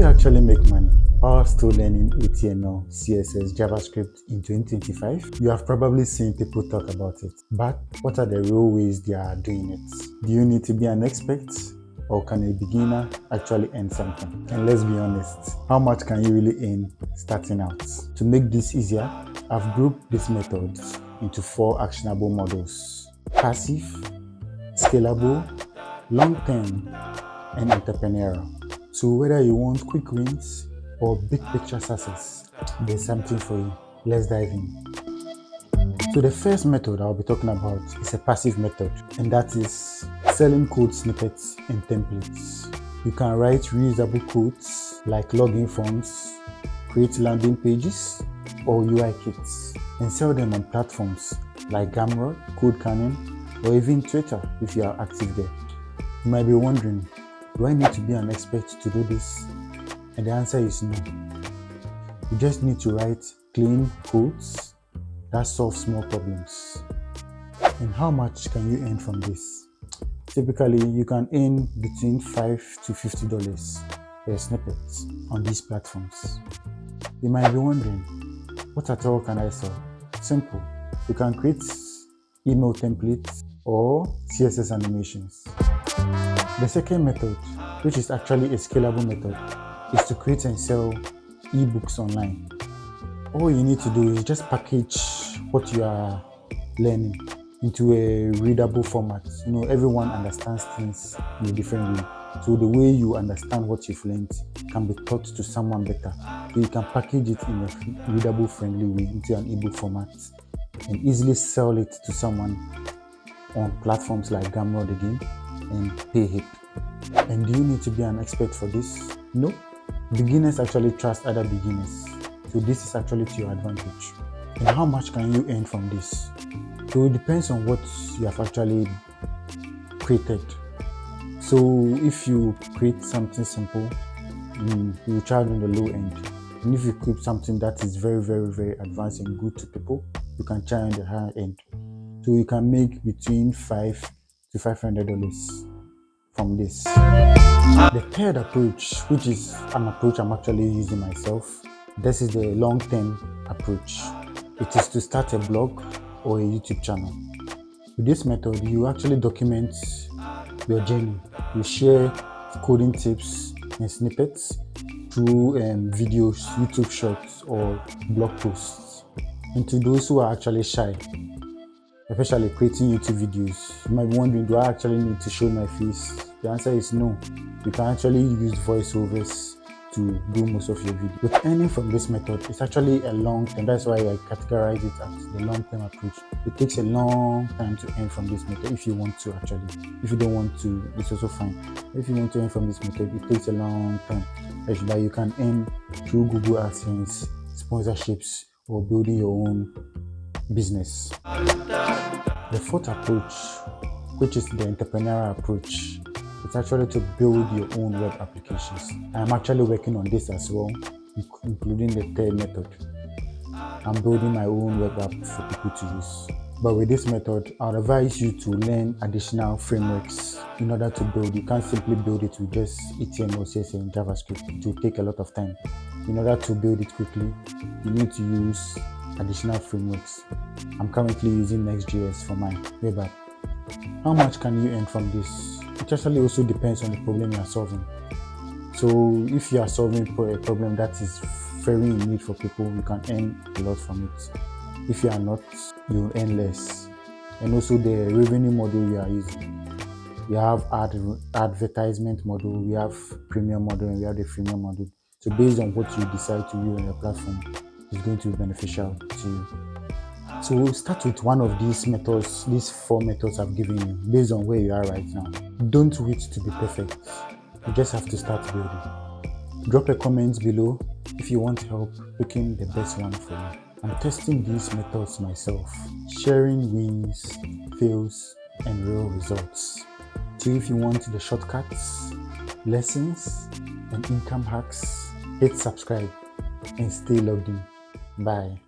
you actually make money while still learning HTML, CSS, JavaScript in 2025? You have probably seen people talk about it, but what are the real ways they are doing it? Do you need to be an expert, or can a beginner actually earn something? And let's be honest, how much can you really earn starting out? To make this easier, I've grouped these methods into 4 actionable models: passive, scalable, long-term, and entrepreneurial. So whether you want quick wins or big picture success, there's something for you. Let's dive in. So the first method I'll be talking about is a passive method, and that is selling code snippets and templates. You can write reusable codes like login forms, create landing pages or UI kits, and sell them on platforms like Gumroad, Code Cannon, or even Twitter if you are active there. You might be wondering, do I need to be an expert to do this? And the answer is no. You just need to write clean codes that solve small problems. And how much can you earn from this? Typically, you can earn between $5 to $50 per snippet on these platforms. You might be wondering, what at all can I sell? Simple. You can create email templates or CSS animations. The second method, which is actually a scalable method, is to create and sell ebooks online. All you need to do is just package what you are learning into a readable format. Everyone understands things in a different way. So the way you understand what you've learned can be taught to someone better. So you can package it in a readable, friendly way into an ebook format and easily sell it to someone on platforms like Gumroad again and pay it. And do you need to be an expert for this? No. Beginners actually trust other beginners. So this is actually to your advantage. And how much can you earn from this? So it depends on what you have actually created. So if you create something simple, you charge on the low end. And if you create something that is very, very, very advanced and good to people, you can charge on the higher end. So you can make between $500 to $500 from this. The third approach, which is an approach I'm actually using myself, this is the long-term approach. It is to start a blog or a YouTube channel. With this method, you actually document your journey. You share coding tips and snippets through videos, YouTube shorts, or blog posts. And to those who are actually shy, especially creating YouTube videos, you might be wondering, do I actually need to show my face? The answer is no. You can actually use voiceovers to do most of your videos. With earning from this method, it's actually a long term. That's why I categorize it as the long term approach. It takes a long time to earn from this method if you want to actually. If you don't want to, it's also fine. If you want to earn from this method, it takes a long time. But you can earn through Google AdSense, sponsorships, or building your own business. The fourth approach, which is the entrepreneurial approach, it's actually to build your own web applications. I'm actually working on this as well, including the third method. I'm building my own web app for people to use. But with this method, I'd advise you to learn additional frameworks in order to build. You can't simply build it with just HTML, CSS, and JavaScript. It will take a lot of time. In order to build it quickly, you need to use additional frameworks. I'm currently using Next.js for my web app. How much can you earn from this? It actually also depends on the problem you are solving. So if you are solving a problem that is very in need for people, you can earn a lot from it. If you are not, you earn less. And also the revenue model we are using. We have advertisement model, we have premium model, and we have the freemium model. So based on what you decide to use on your platform, it's going to be beneficial to you. So we'll start with one of these methods, these 4 methods I've given you, based on where you are right now. Don't wait to be perfect. You just have to start building. Drop a comment below if you want help picking the best one for you. I'm testing these methods myself, sharing wins, fails, and real results. So if you want the shortcuts, lessons, and income hacks, hit subscribe and stay logged in. Bye.